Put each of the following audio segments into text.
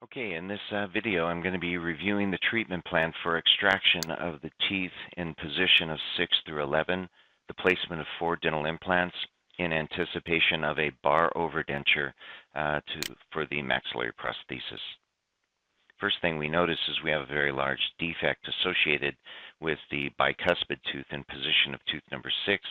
Okay, in this video I'm going to be reviewing the treatment plan for extraction of the teeth in position of 6 through 11, the placement of 4 dental implants in anticipation of a bar overdenture for the maxillary prosthesis. First thing we notice is we have a very large defect associated with the bicuspid tooth in position of tooth number 6,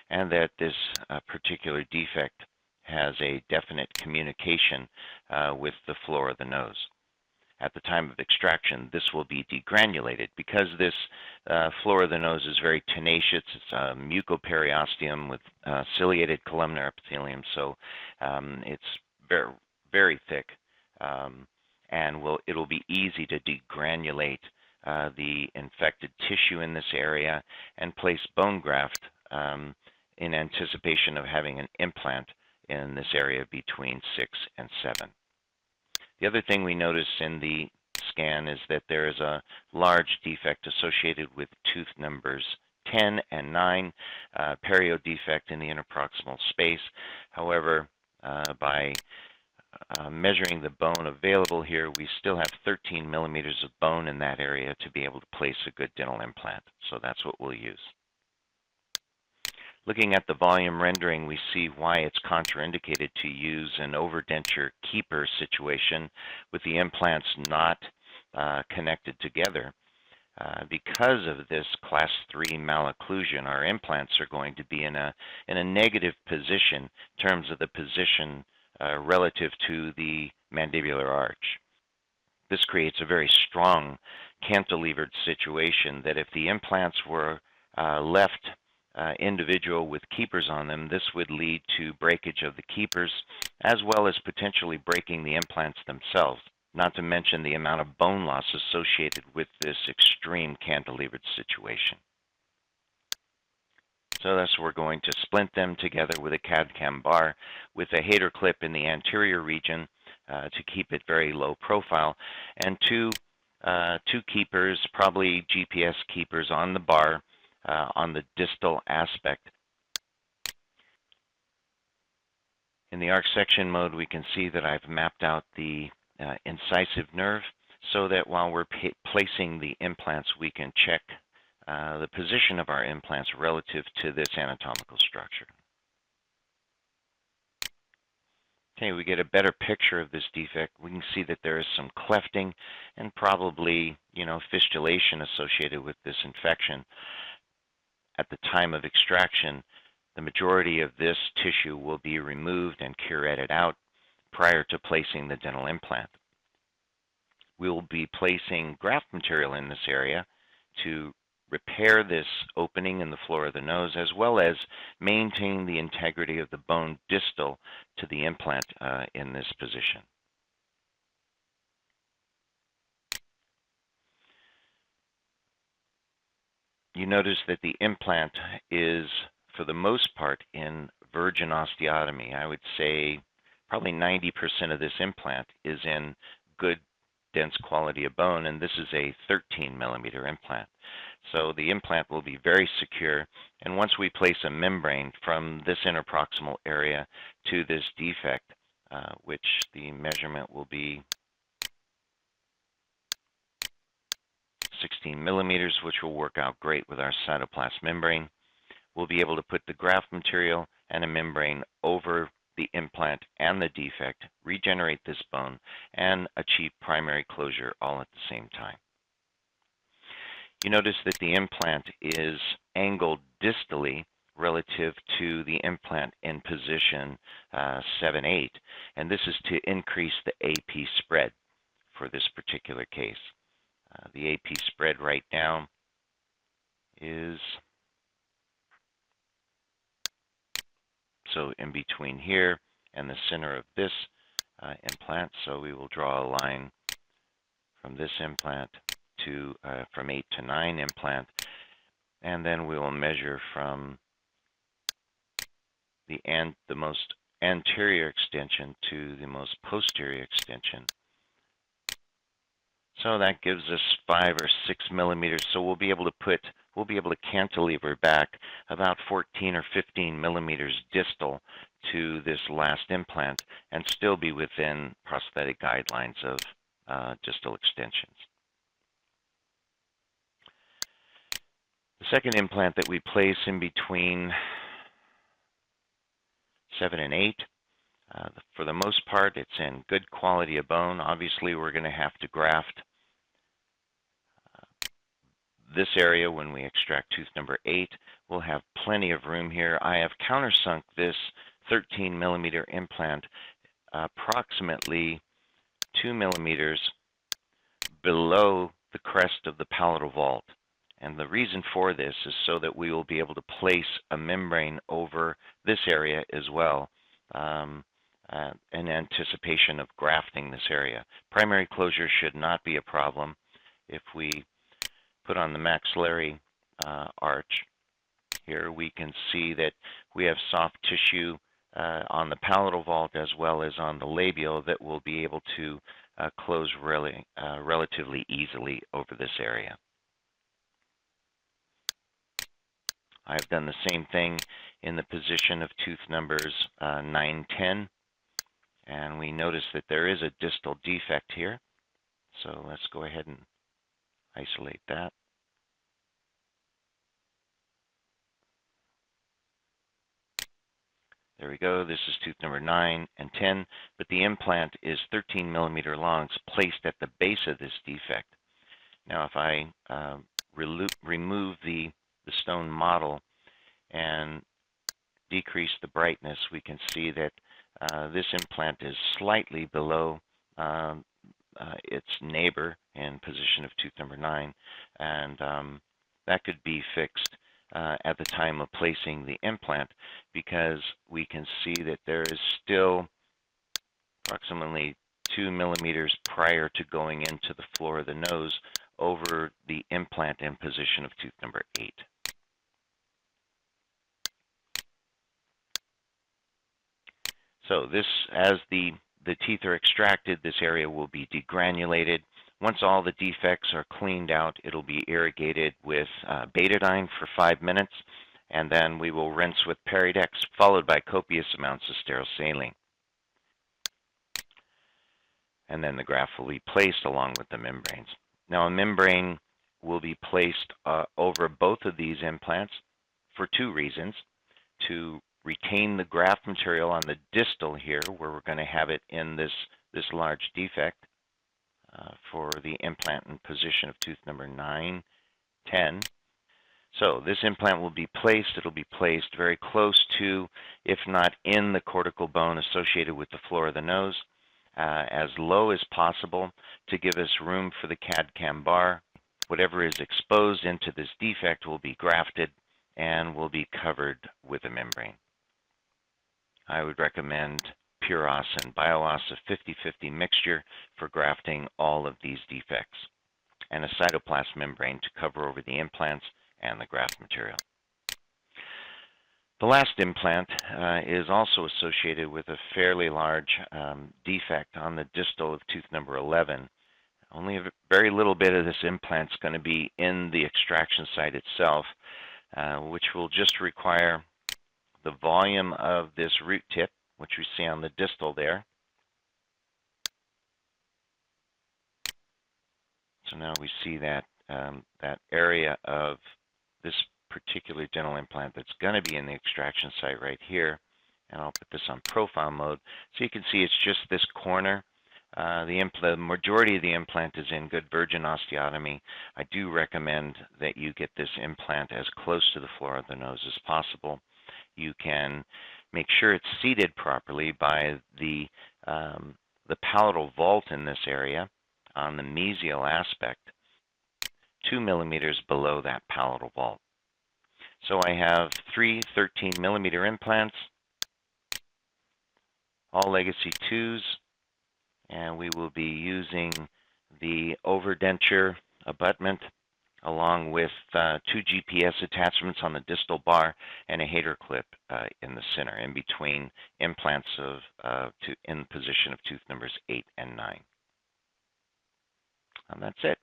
and that this particular defect has a definite communication with the floor of the nose. At the time of extraction, this will be degranulated because this floor of the nose is very tenacious. It's a mucoperiosteum with ciliated columnar epithelium, so it's very, very thick, and it'll be easy to degranulate the infected tissue in this area and place bone graft in anticipation of having an implant in this area between 6 and 7. The other thing we notice in the scan is that there is a large defect associated with tooth numbers 10 and 9, perio defect in the interproximal space. However, by measuring the bone available here, we still have 13 millimeters of bone in that area to be able to place a good dental implant. So that's what we'll use. Looking at the volume rendering, we see why it's contraindicated to use an overdenture keeper situation with the implants not connected together. Because of this class 3 malocclusion, our implants are going to be in a negative position in terms of the position relative to the mandibular arch. This creates a very strong cantilevered situation that if the implants were left individual with keepers on them, this would lead to breakage of the keepers as well as potentially breaking the implants themselves, not to mention the amount of bone loss associated with this extreme cantilevered situation. So thus we're going to splint them together with a CAD CAM bar with a hater clip in the anterior region to keep it very low profile, and two keepers, probably GPS keepers on the bar on the distal aspect. In the arc section mode, we can see that I've mapped out the incisive nerve so that while we're placing the implants, we can check the position of our implants relative to this anatomical structure. Okay, we get a better picture of this defect. We can see that there is some clefting and probably, fistulation associated with this infection. At the time of extraction, the majority of this tissue will be removed and curetted out prior to placing the dental implant. We will be placing graft material in this area to repair this opening in the floor of the nose, as well as maintain the integrity of the bone distal to the implant in this position. You notice that the implant is, for the most part, in virgin osteotomy. I would say probably 90% of this implant is in good, dense quality of bone, and this is a 13 millimeter implant. So the implant will be very secure, and once we place a membrane from this interproximal area to this defect, which the measurement will be 16 millimeters, which will work out great with our cytoplast membrane. We'll be able to put the graft material and a membrane over the implant and the defect, regenerate this bone, and achieve primary closure all at the same time. You notice that the implant is angled distally relative to the implant in position 7-8, and this is to increase the AP spread for this particular case. The AP spread right now is so in between here and the center of this implant. So we will draw a line from this implant to from 8 to 9 implant, and then we will measure from the most anterior extension to the most posterior extension. So that gives us 5 or 6 millimeters. So we'll be able to cantilever back about 14 or 15 millimeters distal to this last implant and still be within prosthetic guidelines of distal extensions. The second implant that we place in between 7 and 8, for the most part, it's in good quality of bone. Obviously, we're going to have to graft this area when we extract tooth number 8. We'll have plenty of room here. I have countersunk this 13 millimeter implant approximately 2 millimeters below the crest of the palatal vault. And the reason for this is so that we will be able to place a membrane over this area as well in anticipation of grafting this area. Primary closure should not be a problem. If we put on the maxillary arch here, we can see that we have soft tissue on the palatal vault as well as on the labial that will be able to close relatively easily over this area. I've done the same thing in the position of tooth numbers 9, 10, and we notice that there is a distal defect here. So let's go ahead and isolate that. There we go. This is tooth number 9 and 10, but the implant is 13 millimeter long. It's placed at the base of this defect. Now, if I remove the stone model and decrease the brightness, we can see that this implant is slightly below its neighbor in position of tooth number 9, and that could be fixed at the time of placing the implant, because we can see that there is still approximately 2 millimeters prior to going into the floor of the nose over the implant in position of tooth number 8. So this, as the teeth are extracted, this area will be degranulated. Once all the defects are cleaned out, it'll be irrigated with betadine for 5 minutes, and then we will rinse with Peridex, followed by copious amounts of sterile saline. And then the graft will be placed along with the membranes. Now, a membrane will be placed over both of these implants for 2 reasons: to retain the graft material on the distal here, where we're going to have it in this large defect for the implant in position of tooth number 9, 10. So this implant will be placed. It'll be placed very close to, if not in, the cortical bone associated with the floor of the nose, as low as possible to give us room for the CAD CAM bar. Whatever is exposed into this defect will be grafted and will be covered with a membrane. I would recommend Puros and BioOs, a 50-50 mixture for grafting all of these defects, and a cytoplast membrane to cover over the implants and the graft material. The last implant is also associated with a fairly large defect on the distal of tooth number 11. Only a very little bit of this implant is going to be in the extraction site itself, which will just require the volume of this root tip, which we see on the distal there. So now we see that that area of this particular dental implant that's going to be in the extraction site right here. And I'll put this on profile mode. So you can see it's just this corner. The majority of the implant is in good virgin osteotomy. I do recommend that you get this implant as close to the floor of the nose as possible. You can make sure it's seated properly by the palatal vault in this area on the mesial aspect, 2 millimeters below that palatal vault. So I have 3 13 millimeter implants, all legacy 2s, and we will be using the Overdenture abutment along with 2 GPS attachments on the distal bar and a hater clip in the center, in between implants in position of tooth numbers 8 and 9. And that's it.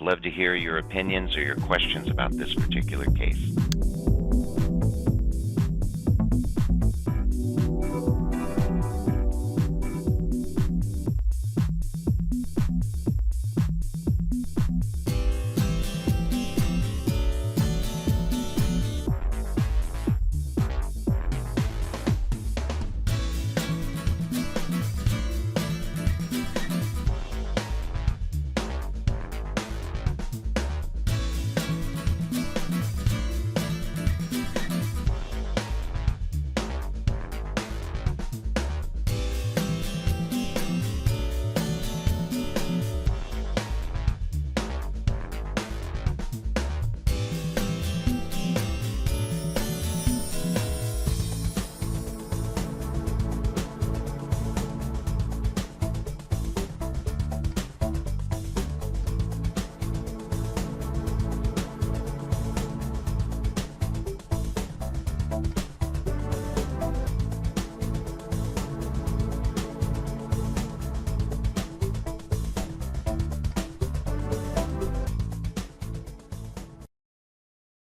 Love to hear your opinions or your questions about this particular case.